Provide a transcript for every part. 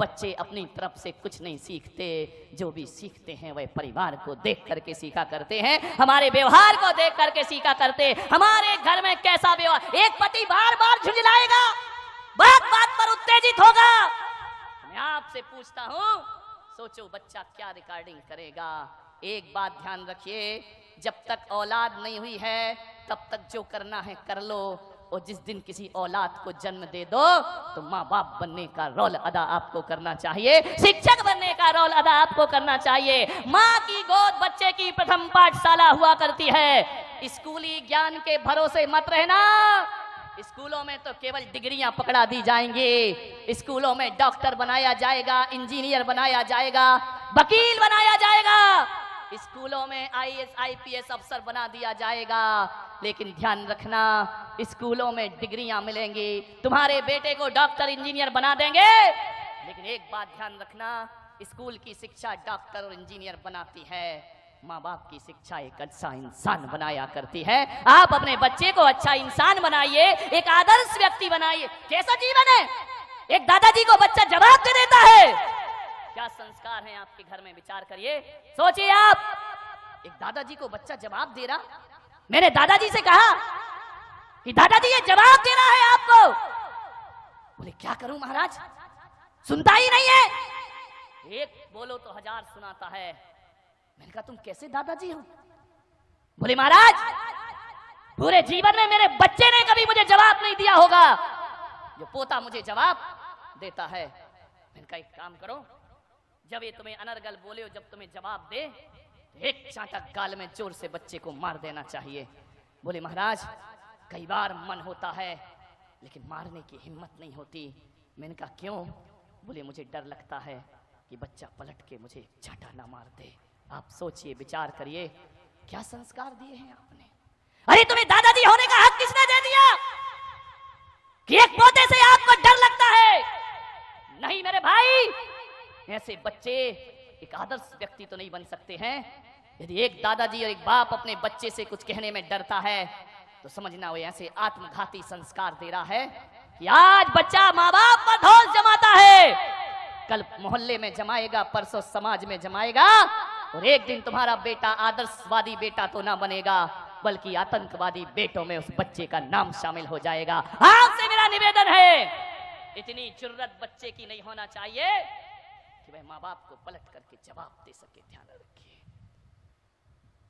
बच्चे अपनी तरफ से कुछ नहीं सीखते, जो भी सीखते हैं वह परिवार को देख करके सीखा करते हैं, हमारे व्यवहार को देख करके सीखा करते। हमारे घर में कैसा व्यवहार, एक पति बार बार झुंझलाएगा, बात बात पर उत्तेजित होगा। मैं आपसे पूछता हूं, सोचो बच्चा क्या रिकॉर्डिंग करेगा। एक बात ध्यान रखिए, जब तक औलाद नहीं हुई है तब तक जो करना है कर लो, और जिस दिन किसी औलाद को जन्म दे दो तो माँ बाप बनने का रोल अदा आपको करना चाहिए, शिक्षक बनने का रोल अदा आपको करना चाहिए। माँ की गोद बच्चे की प्रथम पाठशाला हुआ करती है। स्कूली ज्ञान के भरोसे मत रहना। स्कूलों में तो केवल डिग्रियां पकड़ा दी जाएंगी, स्कूलों में डॉक्टर बनाया जाएगा, इंजीनियर बनाया जाएगा, वकील बनाया जाएगा, स्कूलों में आईएएस आईपीएस अफसर बना दिया जाएगा। लेकिन ध्यान रखना, स्कूलों में डिग्रियां मिलेंगी, तुम्हारे बेटे को डॉक्टर इंजीनियर बना देंगे, लेकिन एक बात ध्यान रखना, स्कूल की शिक्षा डॉक्टर और इंजीनियर बनाती है, माँ बाप की शिक्षा एक अच्छा इंसान बनाया करती है। आप अपने बच्चे को अच्छा इंसान बनाइए, एक आदर्श व्यक्ति बनाइए। कैसा जीवन है, एक दादाजी को बच्चा जवाब दे देता है, क्या संस्कार है आपके घर में, विचार करिए, सोचिए आप। एक दादाजी को बच्चा जवाब दे रहा, मैंने दादाजी से कहा कि दादाजी ये जवाब दे रहा है आपको, बोले क्या करूं महाराज, सुनता ही नहीं है, एक बोलो तो हजार सुनाता है। मैंने कहा तुम कैसे दादाजी हो, बोले महाराज पूरे जीवन में मेरे बच्चे ने कभी मुझे जवाब नहीं दिया होगा, जो पोता मुझे जवाब देता है। मैंने कहा एक काम करो, जब ये तुम्हें अनर्गल बोले, जब तुम्हें जवाब दे, एक चांटा गाल में जोर से बच्चे को मार देना चाहिए। बोले महाराज कई बार मन होता है लेकिन मारने की हिम्मत नहीं होती। मैंने कहा क्यों, बोले मुझे डर लगता है कि बच्चा पलट के मुझे चांटा ना मार दे। आप सोचिए, विचार करिए, क्या संस्कार दिए हैं आपने। अरे तुम्हें दादाजी होने का हक किसने दे दिया कि एक पोते से आपको डर लगता है। नहीं मेरे भाई, ऐसे बच्चे एक आदर्श व्यक्ति तो नहीं बन सकते हैं। यदि एक दादाजी और एक बाप अपने बच्चे से कुछ कहने में डरता है तो समझना वो ऐसे आत्मघाती संस्कार दे रहा है कि आज बच्चा माँ बाप पर धौल जमाता है, कल मोहल्ले में जमाएगा, परसों समाज में जमाएगा, और एक दिन तुम्हारा बेटा आदर्शवादी बेटा तो ना बनेगा बल्कि आतंकवादी बेटों में उस बच्चे का नाम शामिल हो जाएगा। आपसे मेरा निवेदन है, इतनी जुर्रत बच्चे की नहीं होना चाहिए कि वह माँ बाप को पलट करके जवाब दे सके। ध्यान रखिए,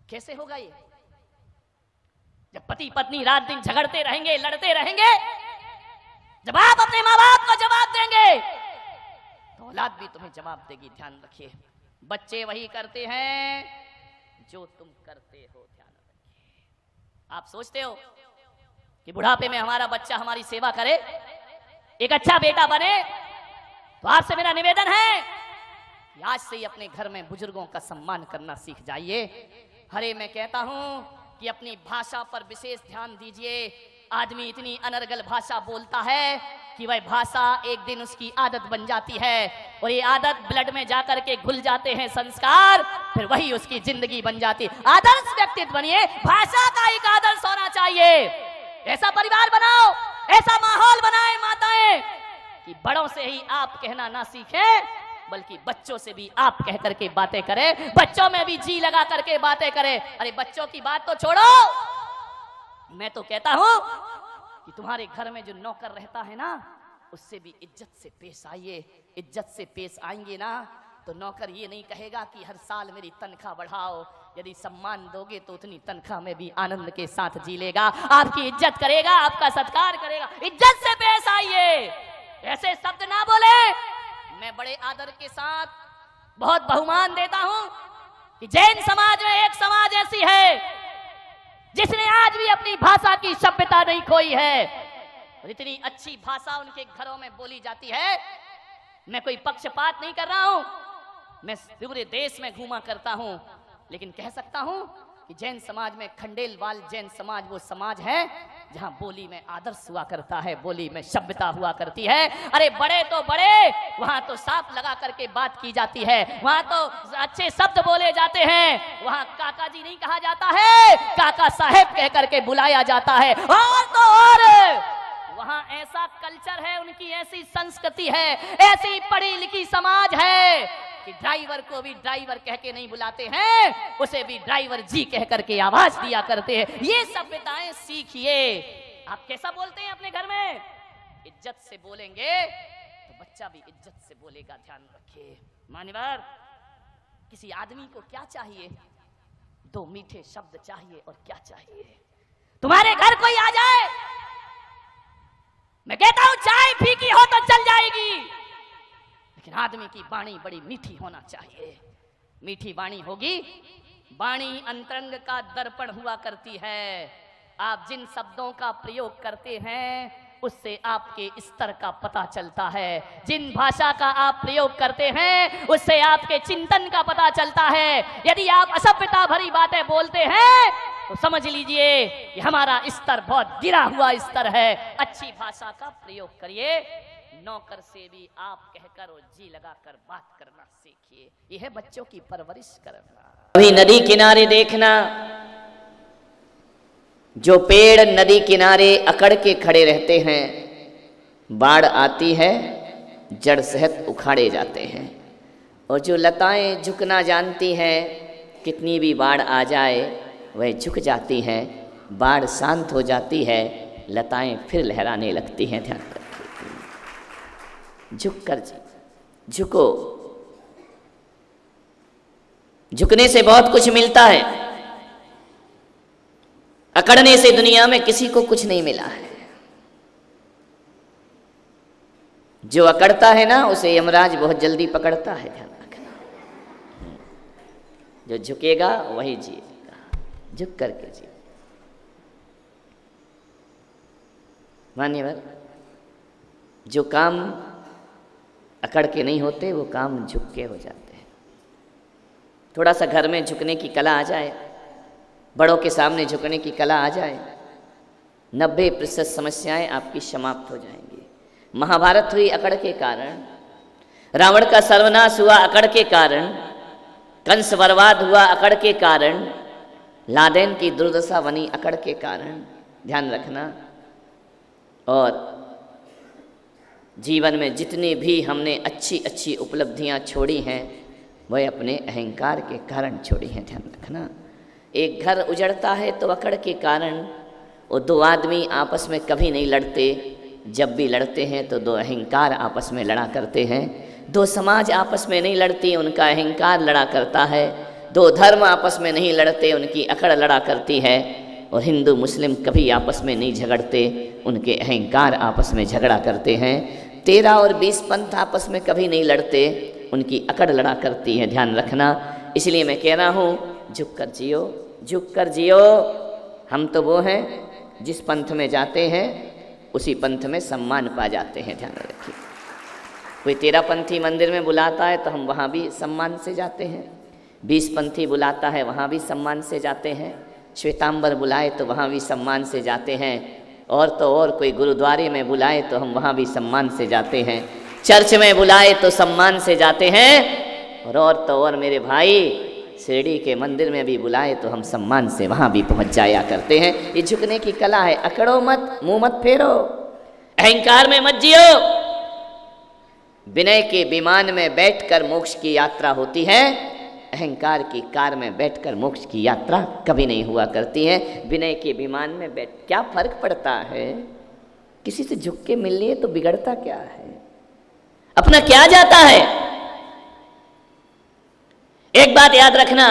कैसे होगा ये, जब पति पत्नी रात दिन झगड़ते रहेंगे, लड़ते रहेंगे, जब आप अपने माँ बाप को जवाब देंगे तो औलाद भी तुम्हें जवाब देगी। ध्यान रखिए, बच्चे वही करते हैं जो तुम करते हो। ध्यान रखिए, आप सोचते हो कि बुढ़ापे में हमारा बच्चा हमारी सेवा करे, एक अच्छा बेटा बने, तो आपसे मेरा निवेदन है कि आज से ही अपने घर में बुजुर्गों का सम्मान करना सीख जाइए। अरे मैं कहता हूं कि अपनी भाषा पर विशेष ध्यान दीजिए। आदमी इतनी अनर्गल भाषा बोलता है कि वह भाषा एक दिन उसकी आदत बन जाती है, और ये आदत ब्लड में जाकर के घुल जाते हैं संस्कार, फिर वही उसकी जिंदगी बन जाती। आदर्श व्यक्तित्व बनिए, भाषा का एक आदर्श होना चाहिए। ऐसा परिवार बनाओ, ऐसा माहौल बनाए माताएं कि बड़ों से ही आप कहना ना सीखें बल्कि बच्चों से भी आप कह करके बातें करें, बच्चों में भी जी लगा करके बातें करें। अरे बच्चों की बात तो छोड़ो, मैं तो कहता हूं कि तुम्हारे घर में जो नौकर रहता है ना, उससे भी इज्जत से पेश आइए। इज्जत से पेश आएंगे ना तो नौकर ये नहीं कहेगा कि हर साल मेरी तनख्वाह बढ़ाओ। यदि सम्मान दोगे तो उतनी तनख्वाह में भी आनंद के साथ जी लेगा, आपकी इज्जत करेगा, आपका सत्कार करेगा। इज्जत से पेश आइए, ऐसे शब्द ना बोले। मैं बड़े आदर के साथ बहुत बहुमान देता हूं कि जैन समाज में एक समाज ऐसी है जिसने आज भी अपनी भाषा की सभ्यता नहीं खोई है, और इतनी अच्छी भाषा उनके घरों में बोली जाती है। मैं कोई पक्षपात नहीं कर रहा हूं, मैं पूरे देश में घूमा करता हूं, लेकिन कह सकता हूं कि जैन समाज में खंडेलवाल जैन समाज वो समाज है जहां बोली में आदर्श हुआ करता है, बोली में सभ्यता हुआ करती है। अरे बड़े तो बड़े, वहां तो सांप लगा करके बात की जाती है, वहां तो अच्छे शब्द बोले जाते हैं, वहां काका जी नहीं कहा जाता है, काका साहेब कह करके बुलाया जाता है। और तो और वहां ऐसा कल्चर है, उनकी ऐसी संस्कृति है, ऐसी पढ़ी लिखी समाज है कि ड्राइवर को भी ड्राइवर कह के नहीं बुलाते हैं, उसे भी ड्राइवर जी कह करके आवाज दिया करते हैं। ये सभ्यताएं सीखिए। आप कैसा बोलते हैं अपने घर में? इज्जत से बोलेंगे तो बच्चा भी इज्जत से बोलेगा, ध्यान रखिए। मान्यवर, किसी आदमी को क्या चाहिए? दो मीठे शब्द चाहिए। और क्या चाहिए? तुम्हारे घर कोई आ जाए, मैं कहता हूं चाय फीकी हो तो चल जाएगी, लेकिन आदमी की वाणी बड़ी मीठी होना चाहिए। मीठी वाणी होगी। वाणी अंतरंग का दर्पण हुआ करती है। आप जिन शब्दों का प्रयोग करते हैं उससे आपके स्तर का पता चलता है। जिन भाषा का आप प्रयोग करते हैं उससे आपके चिंतन का पता चलता है। यदि आप असभ्यता भरी बातें बोलते हैं तो समझ लीजिए ये हमारा स्तर बहुत गिरा हुआ स्तर है। अच्छी भाषा का प्रयोग करिए। नौकर से भी आप कहकर और जी लगाकर बात करना सीखिए। यह है बच्चों की परवरिश करना। अभी नदी किनारे देखना, जो पेड़ नदी किनारे अकड़ के खड़े रहते हैं, बाढ़ आती है जड़ सहित उखाड़े जाते हैं। और जो लताएं झुकना जानती हैं, कितनी भी बाढ़ आ जाए वह झुक जाती हैं। बाढ़ शांत हो जाती है, लताएं फिर लहराने लगती हैं। ध्यान रखिए, झुक कर झुको। झुकने से बहुत कुछ मिलता है। अकड़ने से दुनिया में किसी को कुछ नहीं मिला है। जो अकड़ता है ना उसे यमराज बहुत जल्दी पकड़ता है। ध्यान रखना, जो झुकेगा वही जिएगा। झुक करके जी। मान्यवर, जो काम अकड़ के नहीं होते वो काम झुक के हो जाते हैं। थोड़ा सा घर में झुकने की कला आ जाए, बड़ों के सामने झुकने की कला आ जाए, 90% समस्याएं आपकी समाप्त हो जाएंगी। महाभारत हुई अकड़ के कारण, रावण का सर्वनाश हुआ अकड़ के कारण, कंस बर्बाद हुआ अकड़ के कारण, लादेन की दुर्दशा बनी अकड़ के कारण। ध्यान रखना। और जीवन में जितनी भी हमने अच्छी अच्छी उपलब्धियां छोड़ी हैं वह अपने अहंकार के कारण छोड़ी हैं। ध्यान रखना। एक घर उजड़ता है तो अकड़ के कारण। वो दो आदमी आपस में कभी नहीं लड़ते, जब भी लड़ते हैं तो दो अहंकार आपस में लड़ा करते हैं। दो समाज आपस में नहीं लड़ती, उनका अहंकार लड़ा करता है। दो धर्म आपस में नहीं लड़ते, उनकी अकड़ लड़ा करती है। और हिंदू मुस्लिम कभी आपस में नहीं झगड़ते, उनके अहंकार आपस में झगड़ा करते हैं। 13 और 20 पंथ आपस में कभी नहीं लड़ते, उनकी अकड़ लड़ा करती है। ध्यान रखना। इसलिए मैं कह रहा हूँ, झुक कर जियो, झुक कर जियो। हम तो वो हैं जिस पंथ में जाते हैं उसी पंथ में सम्मान पा जाते हैं। ध्यान रखिए। कोई 13 पंथी मंदिर में बुलाता है तो हम वहाँ भी सम्मान से जाते हैं। 20 पंथी बुलाता है वहाँ भी सम्मान से जाते हैं। श्वेतांबर बुलाए तो वहाँ भी सम्मान से जाते हैं। और तो और कोई गुरुद्वारे में बुलाए तो हम वहाँ भी सम्मान से जाते हैं। चर्च में बुलाए तो सम्मान से जाते हैं। और तो और मेरे भाई शिरडी के मंदिर में भी बुलाए तो हम सम्मान से वहाँ भी पहुँच जाया करते हैं। ये झुकने की कला है। अकड़ो मत, मुंह मत फेरो, अहंकार में मत जियो। विनय के विमान में बैठकर मोक्ष की यात्रा होती है, अहंकार की कार में बैठकर मोक्ष की यात्रा कभी नहीं हुआ करती है। विनय के विमान में बैठ क्या फर्क पड़ता है? किसी से झुक के मिल लिए तो बिगड़ता क्या है? अपना क्या जाता है? एक बात याद रखना,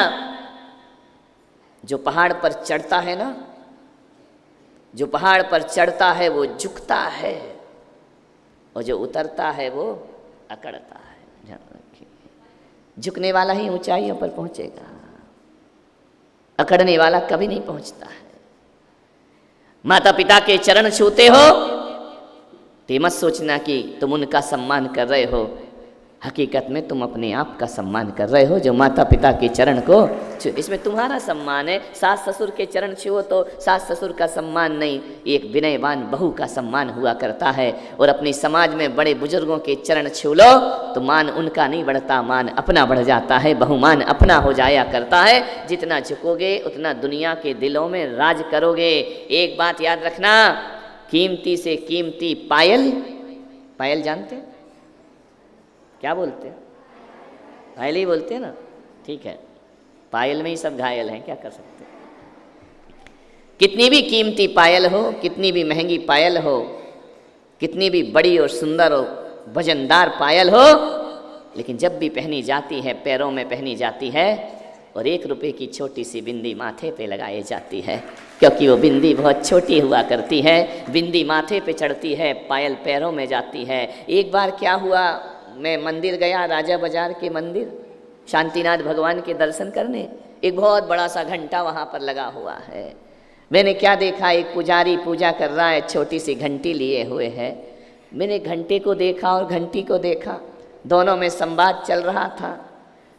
जो पहाड़ पर चढ़ता है ना, जो पहाड़ पर चढ़ता है वो झुकता है, और जो उतरता है वो अकड़ता है। ध्यान रखिए। झुकने वाला ही ऊंचाइयों पर पहुंचेगा, अकड़ने वाला कभी नहीं पहुंचता है। माता पिता के चरण छूते हो तो मत सोचना कि तुम उनका सम्मान कर रहे हो, हकीकत में तुम अपने आप का सम्मान कर रहे हो जो माता पिता के चरण को छू। इसमें तुम्हारा सम्मान है। सास ससुर के चरण छुओ तो सास ससुर का सम्मान नहीं, एक विनयवान बहू का सम्मान हुआ करता है। और अपनी समाज में बड़े बुजुर्गों के चरण छू लो तो मान उनका नहीं बढ़ता, मान अपना बढ़ जाता है, बहुमान अपना हो जाया करता है। जितना झुकोगे उतना दुनिया के दिलों में राज करोगे। एक बात याद रखना, कीमती से कीमती पायल, पायल जानते हैं? क्या बोलते हैं? पायल ही बोलते हैं ना, ठीक है, पायल में ही सब घायल हैं, क्या कर सकते हैं। कितनी भी कीमती पायल हो, कितनी भी महंगी पायल हो, कितनी भी बड़ी और सुंदर और वजनदार पायल हो, लेकिन जब भी पहनी जाती है, पैरों में पहनी जाती है और 1 रुपए की छोटी सी बिंदी माथे पे लगाई जाती है, क्योंकि वो बिंदी बहुत छोटी हुआ करती है। बिंदी माथे पे चढ़ती है, पायल पैरों में जाती है। एक बार क्या हुआ, मैं मंदिर गया, राजा बाजार के मंदिर, शांतिनाथ भगवान के दर्शन करने। एक बहुत बड़ा सा घंटा वहाँ पर लगा हुआ है। मैंने क्या देखा, एक पुजारी पूजा कर रहा है, छोटी सी घंटी लिए हुए है। मैंने घंटे को देखा और घंटी को देखा, दोनों में संवाद चल रहा था।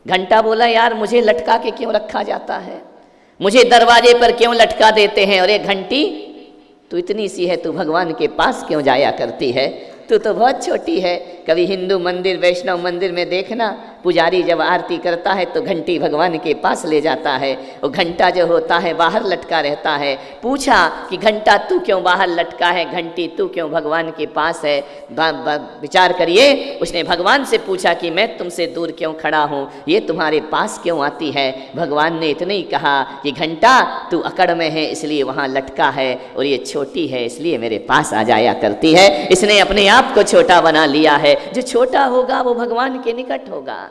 घंटा बोला, यार मुझे लटका के क्यों रखा जाता है, मुझे दरवाजे पर क्यों लटका देते हैं, और ये घंटी तू इतनी सी है, तू भगवान के पास क्यों जाया करती है, तू तो बहुत छोटी है। कभी हिंदू मंदिर, वैष्णव मंदिर में देखना, पुजारी जब आरती करता है तो घंटी भगवान के पास ले जाता है, और घंटा जो होता है बाहर लटका रहता है। पूछा कि घंटा तू क्यों बाहर लटका है, घंटी तू क्यों भगवान के पास है, विचार करिए। उसने भगवान से पूछा कि मैं तुमसे दूर क्यों खड़ा हूँ, ये तुम्हारे पास क्यों आती है। भगवान ने इतना ही कहा कि घंटा तू अकड़ में है इसलिए वहाँ लटका है, और ये छोटी है इसलिए मेरे पास आ जाया करती है। इसने अपने आप को छोटा बना लिया है। जो छोटा होगा वो भगवान के निकट होगा।